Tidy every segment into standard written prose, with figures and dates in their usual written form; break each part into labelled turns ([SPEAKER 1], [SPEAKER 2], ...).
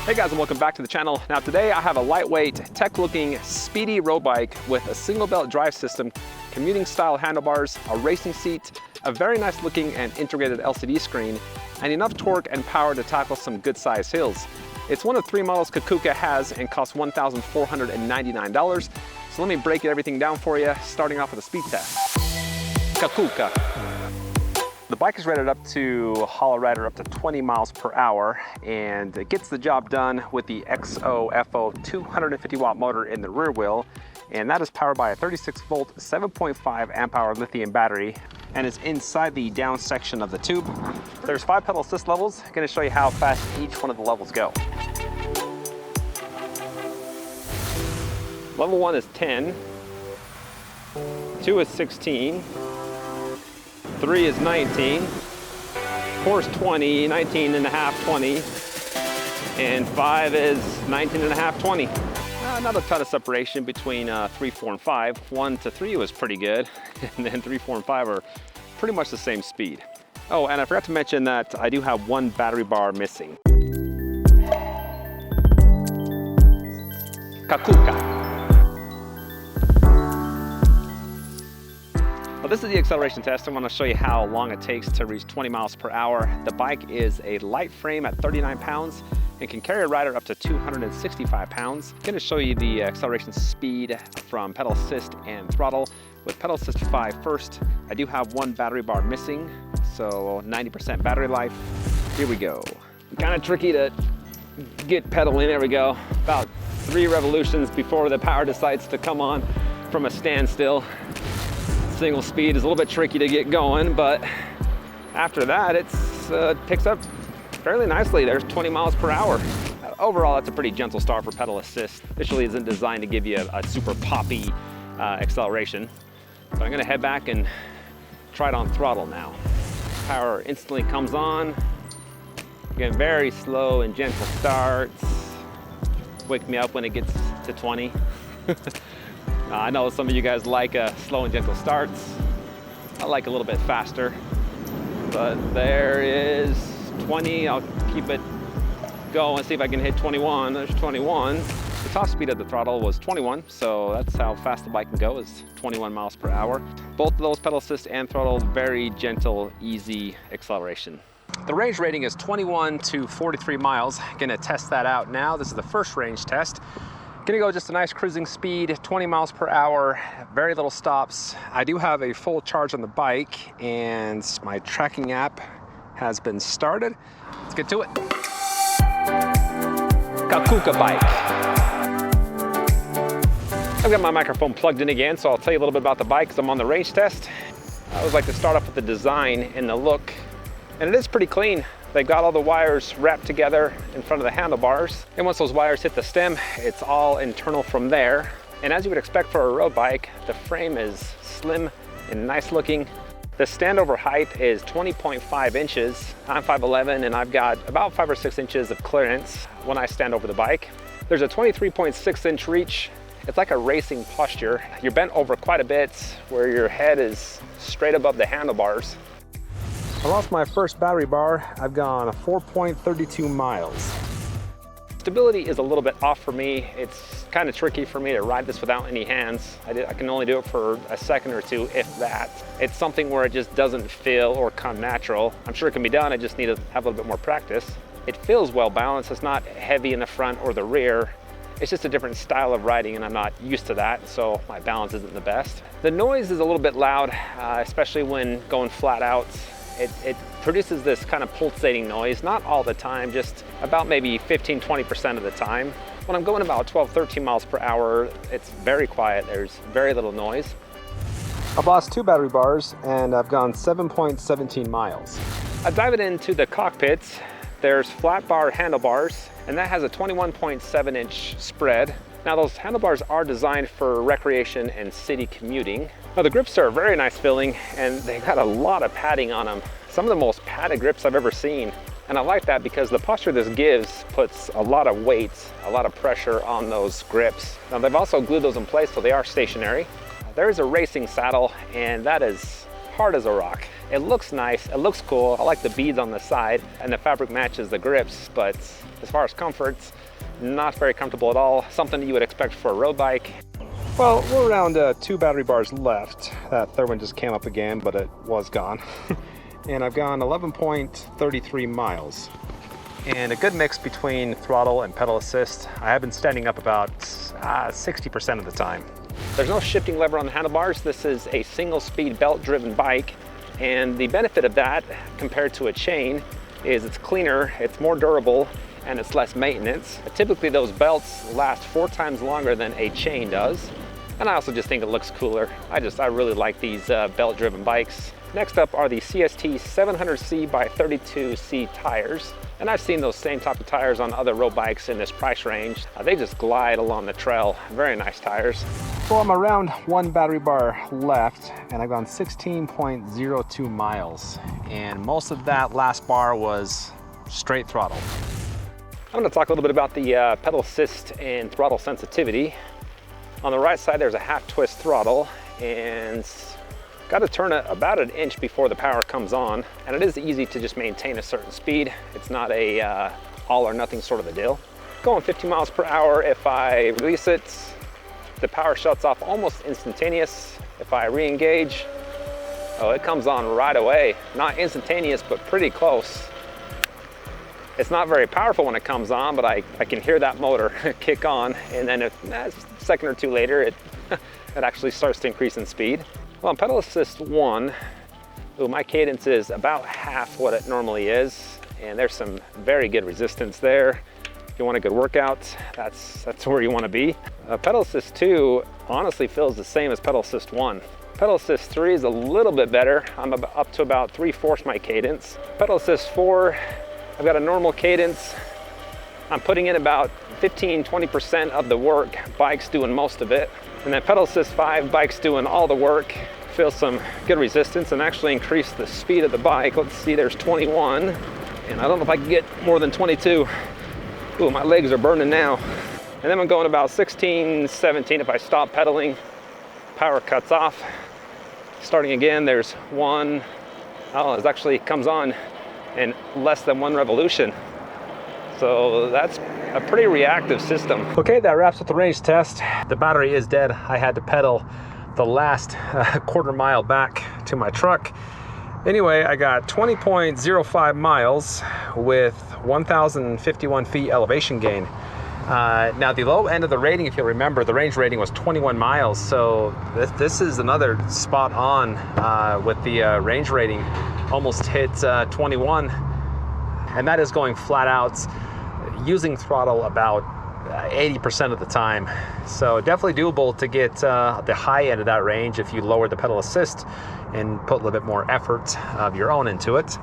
[SPEAKER 1] Hey guys, and welcome back to the channel. Now today I have a lightweight, tech-looking, speedy road bike with a single belt drive system, commuting style handlebars, a racing seat, a very nice looking and integrated LCD screen, and enough torque and power to tackle some good sized hills. It's one of 3 models Kakuka has and costs $1,499. So let me break everything down for you, starting off with a speed test. Kakuka. The bike is rated up to hollow rider up to 20 miles per hour, and it gets the job done with the XOFO 250 watt motor in the rear wheel, and that is powered by a 36 volt 7.5 amp hour lithium battery, and is inside the down section of the tube. There's 5 pedal assist levels. I'm going to show you how fast each one of the levels go. Level 1 is 10, 2 is 16, 3 is 19, 4 is 20, 19 and a half, 20, and 5 is 19 and a half, 20. Not a ton of separation between 3, 4, and 5. 1 to 3 was pretty good, and then 3, 4, and 5 are pretty much the same speed. Oh, and I forgot to mention that I do have 1 battery bar missing. Kakuka. Well, this is the acceleration test. I want to show you how long it takes to reach 20 miles per hour. The bike is a light frame at 39 pounds and can carry a rider up to 265 pounds. I'm going to show you the acceleration speed from pedal assist and throttle. With pedal assist 5 first, I do have 1 battery bar missing, so 90% battery life. Here we go. Kind of tricky to get pedal in. There we go. About 3 revolutions before the power decides to come on from a standstill. Single speed is a little bit tricky to get going, but after that it picks up fairly nicely. There's 20 miles per hour. Overall, that's a pretty gentle start for pedal assist. This really isn't designed to give you a super poppy acceleration. So I'm gonna head back and try it on throttle now. Power instantly comes on. Again, very slow and gentle starts. Wake me up when it gets to 20. I know some of you guys like slow and gentle starts. I like a little bit faster, but there is 20. I'll keep it going, see if I can hit 21. There's 21. The top speed of the throttle was 21, so that's how fast the bike can go, is 21 miles per hour. Both of those pedal assist and throttle, very gentle, easy acceleration. The range rating is 21 to 43 miles. Gonna test that out now. This is the first range test. Gonna go just a nice cruising speed, 20 miles per hour, very little stops. I do have a full charge on the bike and my tracking app has been started. Let's get to it. Kakuka bike. I've got my microphone plugged in again, so I'll tell you a little bit about the bike because I'm on the range test. I always like to start off with the design and the look, and it is pretty clean. They've got all the wires wrapped together in front of the handlebars. And once those wires hit the stem, it's all internal from there. And as you would expect for a road bike, the frame is slim and nice looking. The standover height is 20.5 inches. I'm 5'11", and I've got about 5 or 6 inches of clearance when I stand over the bike. There's a 23.6 inch reach. It's like a racing posture. You're bent over quite a bit where your head is straight above the handlebars. I lost my first battery bar. I've gone 4.32 miles. Stability is a little bit off for me. It's kind of tricky for me to ride this without any hands. I can only do it for a second or two, if that. It's something where it just doesn't feel or come natural. I'm sure it can be done. I just need to have a little bit more practice. It feels well balanced. It's not heavy in the front or the rear. It's just a different style of riding, and I'm not used to that, so my balance isn't the best. The noise is a little bit loud, especially when going flat out. It produces this kind of pulsating noise, not all the time, just about maybe 15–20% of the time. When I'm going about 12–13 miles per hour, it's very quiet. There's very little noise. I've lost 2 battery bars and I've gone 7.17 miles. I dive it into the cockpit. There's flat bar handlebars, and that has a 21.7 inch spread. Now those handlebars are designed for recreation and city commuting. Now the grips are very nice feeling, and they got a lot of padding on them. Some of the most padded grips I've ever seen. And I like that because the posture this gives puts a lot of weight, a lot of pressure on those grips. Now they've also glued those in place so they are stationary. There is a racing saddle, and that is hard as a rock. It looks nice, it looks cool. I like the beads on the side, and the fabric matches the grips, but as far as comforts, not very comfortable at all. Something that you would expect for a road bike. Well, we're around 2 battery bars left. That third one just came up again, but it was gone. And I've gone 11.33 miles. And a good mix between throttle and pedal assist. I have been standing up about 60% of the time. There's no shifting lever on the handlebars. This is a single speed belt driven bike. And the benefit of that compared to a chain is it's cleaner, it's more durable, and it's less maintenance. Typically those belts last 4 times longer than a chain does. And I also just think it looks cooler. I really like these belt driven bikes. Next up are the CST 700C by 32C tires. And I've seen those same type of tires on other road bikes in this price range. They just glide along the trail. Very nice tires. So I'm around 1 battery bar left, and I've gone 16.02 miles. And most of that last bar was straight throttle. I'm gonna talk a little bit about the pedal assist and throttle sensitivity. On the right side, there's a half twist throttle, and got to turn it about an inch before the power comes on. And it is easy to just maintain a certain speed. It's not a all or nothing sort of a deal. Going 50 miles per hour, if I release it, the power shuts off almost instantaneous. If I re-engage, oh, it comes on right away. Not instantaneous, but pretty close. It's not very powerful when it comes on, but I can hear that motor kick on, and then a second or two later, it actually starts to increase in speed. Well, on pedal assist 1, my cadence is about half what it normally is, and there's some very good resistance there. If you want a good workout, that's where you want to be. Pedal assist 2 honestly feels the same as pedal assist 1. Pedal assist 3 is a little bit better. I'm up to about 3/4 my cadence. Pedal assist 4, I've got a normal cadence. I'm putting in about 15–20% of the work, bike's doing most of it. And then pedal assist 5, bike's doing all the work. Feel some good resistance and actually increase the speed of the bike. Let's see, there's 21. And I don't know if I can get more than 22. Ooh, my legs are burning now. And then I'm going about 16, 17. If I stop pedaling, power cuts off. Starting again, there's 1. Oh, it actually comes on in less than 1 revolution. So that's a pretty reactive system. Okay, that wraps up the range test. The battery is dead. I had to pedal the last quarter mile back to my truck. Anyway, I got 20.05 miles with 1,051 feet elevation gain. Now the low end of the rating, if you'll remember, the range rating was 21 miles. So this is another spot on with the range rating. Almost hit 21. And that is going flat out, using throttle about 80% of the time. So definitely doable to get the high end of that range if you lower the pedal assist and put a little bit more effort of your own into it.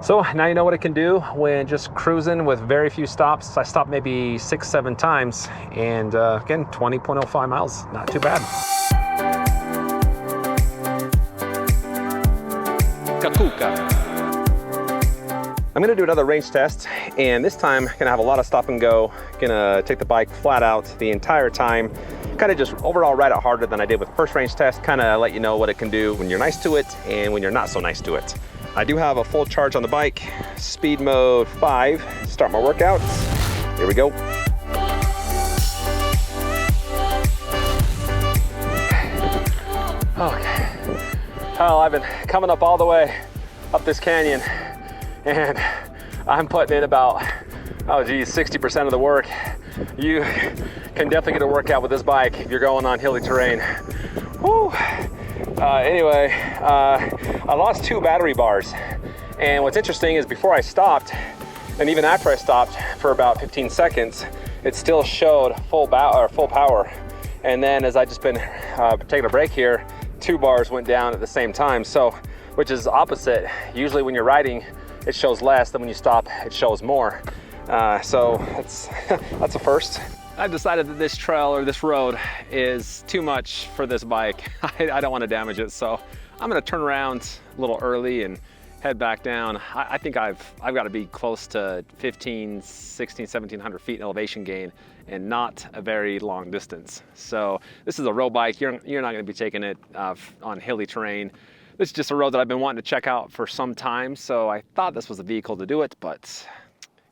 [SPEAKER 1] So now you know what it can do when just cruising with very few stops. I stopped maybe 6–7 times, and again, 20.05 miles, not too bad. Kakuka. I'm gonna do another range test, and this time gonna have a lot of stop and go. Gonna take the bike flat out the entire time. Kind of just overall ride it harder than I did with the first range test. Kind of let you know what it can do when you're nice to it and when you're not so nice to it. I do have a full charge on the bike. Speed mode 5. Start my workout. Here we go. Okay. Well, I've been coming up all the way up this canyon, and I'm putting in about, 60% of the work. You can definitely get a workout with this bike if you're going on hilly terrain. Woo. Anyway, I lost 2 battery bars. And what's interesting is before I stopped, and even after I stopped for about 15 seconds, it still showed full power. And then as I just been taking a break here, 2 bars went down at the same time. So, which is opposite. Usually when you're riding, it shows less, than when you stop, it shows more. So that's a first. I've decided that this trail or this road is too much for this bike. I don't want to damage it, so I'm going to turn around a little early and head back down. I think I've got to be close to 16, 1700 feet in elevation gain, and not a very long distance. So this is a road bike. You're not going to be taking it on hilly terrain. This is just a road that I've been wanting to check out for some time, so I thought this was the vehicle to do it, but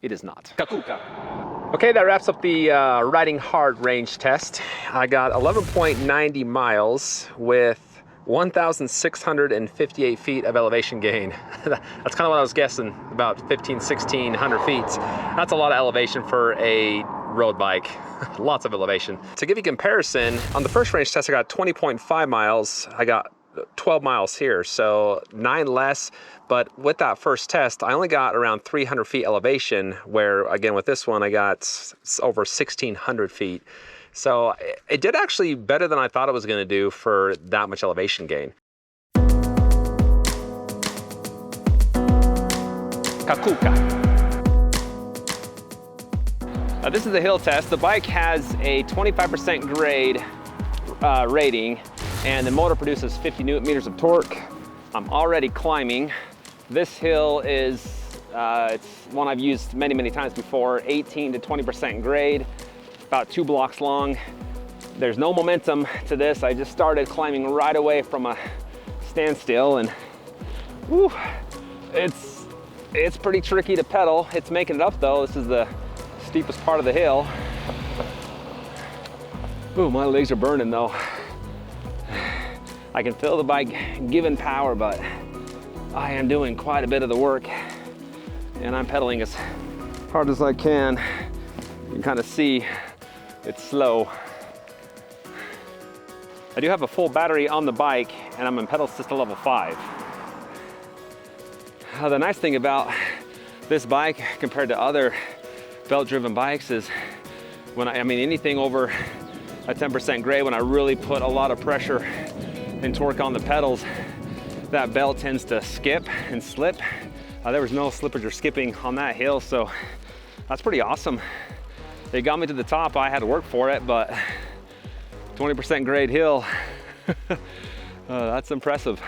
[SPEAKER 1] it is not. Kakuka. Okay, that wraps up the riding hard range test. I got 11.90 miles with 1,658 feet of elevation gain. That's kind of what I was guessing, about 1,600 feet. That's a lot of elevation for a road bike. Lots of elevation. To give you a comparison, on the first range test I got 20.5 miles. I got 12 miles here, so 9 less. But with that first test, I only got around 300 feet elevation, where again with this one I got over 1,600 feet. So it did actually better than I thought it was going to do for that much elevation gain. Kakuka. This is the hill test. The bike has a 25% grade rating, and the motor produces 50 Newton meters of torque. I'm already climbing. This hill is it's one I've used many times before. 18 to 20% grade, about 2 blocks long. There's no momentum to this. I just started climbing right away from a standstill, and whew, it's pretty tricky to pedal. It's making it up though. This is the steepest part of the hill. Ooh, my legs are burning though. I can feel the bike giving power, but I am doing quite a bit of the work, and I'm pedaling as hard as I can. You can kind of see it's slow. I do have a full battery on the bike, and I'm in pedal assist level 5. The nice thing about this bike compared to other belt-driven bikes is when I mean anything over a 10% grade, when I really put a lot of pressure and torque on the pedals, that belt tends to skip and slip. There was no slippage or skipping on that hill, so that's pretty awesome. It got me to the top. I had to work for it, but 20% grade hill, that's impressive.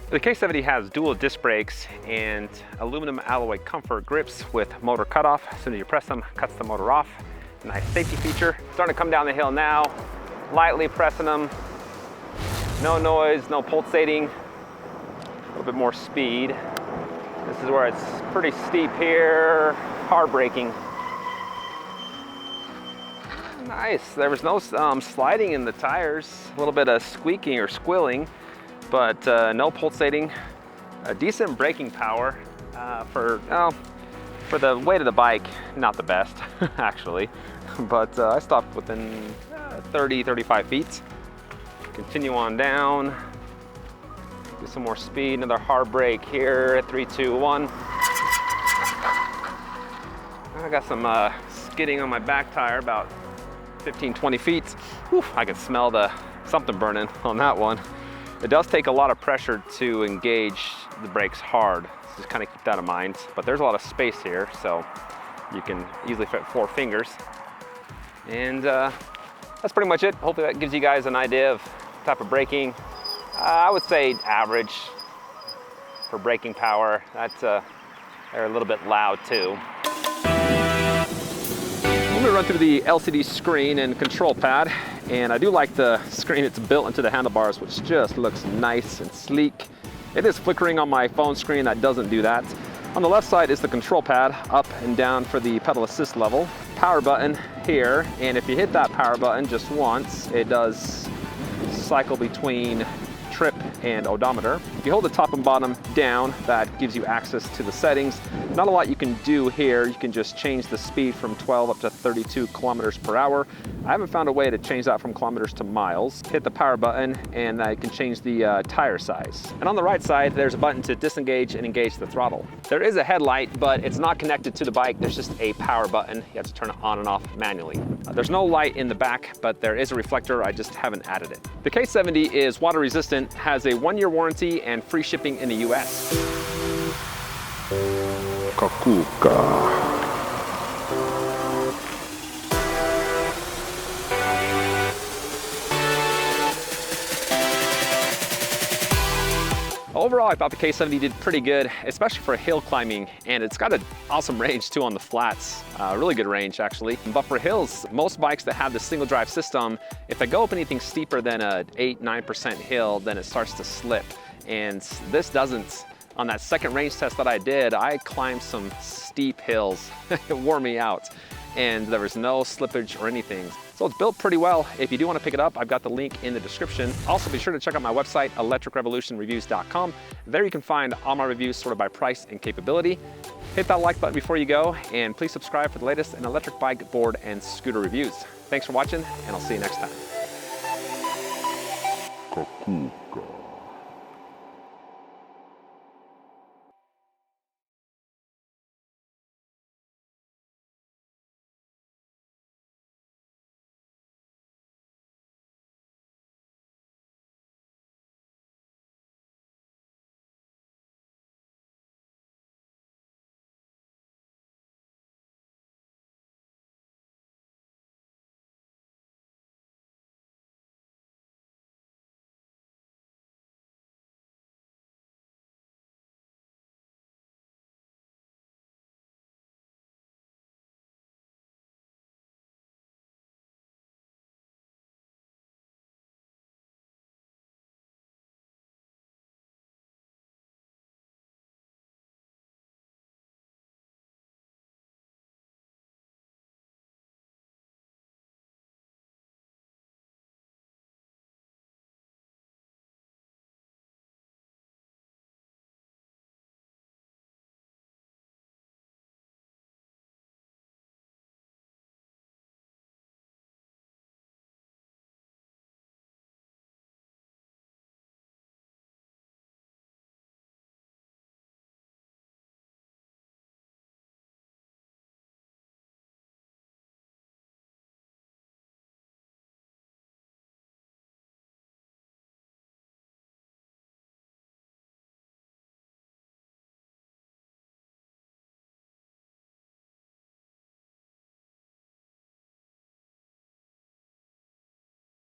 [SPEAKER 1] The K70 has dual disc brakes and aluminum alloy comfort grips with motor cutoff. As soon as you press them, cuts the motor off. Nice safety feature. Starting to come down the hill now, lightly pressing them. No noise, no pulsating. A little bit more speed. This is where it's pretty steep here, hard braking. Nice, there was no sliding in the tires. A little bit of squeaking or squilling, but no pulsating. A decent braking power for the weight of the bike, not the best actually, but I stopped within 30-35 feet. Continue on down, get some more speed, another hard brake here at 3, 2, 1. I got some skidding on my back tire, about 15-20 feet. Whew, I can smell something burning on that one. It does take a lot of pressure to engage the brakes hard, so just kind of keep that in mind. But there's a lot of space here, so you can easily fit 4 fingers. And that's pretty much it. Hopefully that gives you guys an idea of type of braking. I would say average for braking power. They're a little bit loud too. I'm gonna run through the LCD screen and control pad, and I do like the screen it's built into the handlebars, which just looks nice and sleek. It is flickering on my phone screen, that doesn't do that. On the left side is the control pad, up and down for the pedal assist level. Power button here, and if you hit that power button just once, it does cycle between trip and odometer. If you hold the top and bottom down, that gives you access to the settings. Not a lot you can do here. You can just change the speed from 12 up to 32 kilometers per hour. I haven't found a way to change that from kilometers to miles. Hit the power button and I can change the tire size. And on the right side, there's a button to disengage and engage the throttle. There is a headlight, but it's not connected to the bike. There's just a power button. You have to turn it on and off manually. There's no light in the back, but there is a reflector. I just haven't added it. The K70 is water resistant, has a 1-year warranty and free shipping in the US. Kakuka. Overall, I thought the K70 did pretty good, especially for hill climbing, and it's got an awesome range too on the flats. Really good range actually. But for hills, most bikes that have the single drive system, if they go up anything steeper than a 8-9% hill, then it starts to slip. and this doesn't. On that second range test that I did, I climbed some steep hills. It wore me out, and there was no slippage or anything. So it's built pretty well. If you do want to pick it up, I've got the link in the description. Also, be sure to check out my website, electricrevolutionreviews.com. There you can find all my reviews sorted by price and capability. Hit that like button before you go, and please subscribe for the latest in electric bike, board, and scooter reviews. Thanks for watching, and I'll see you next time.
[SPEAKER 2] Kakuka.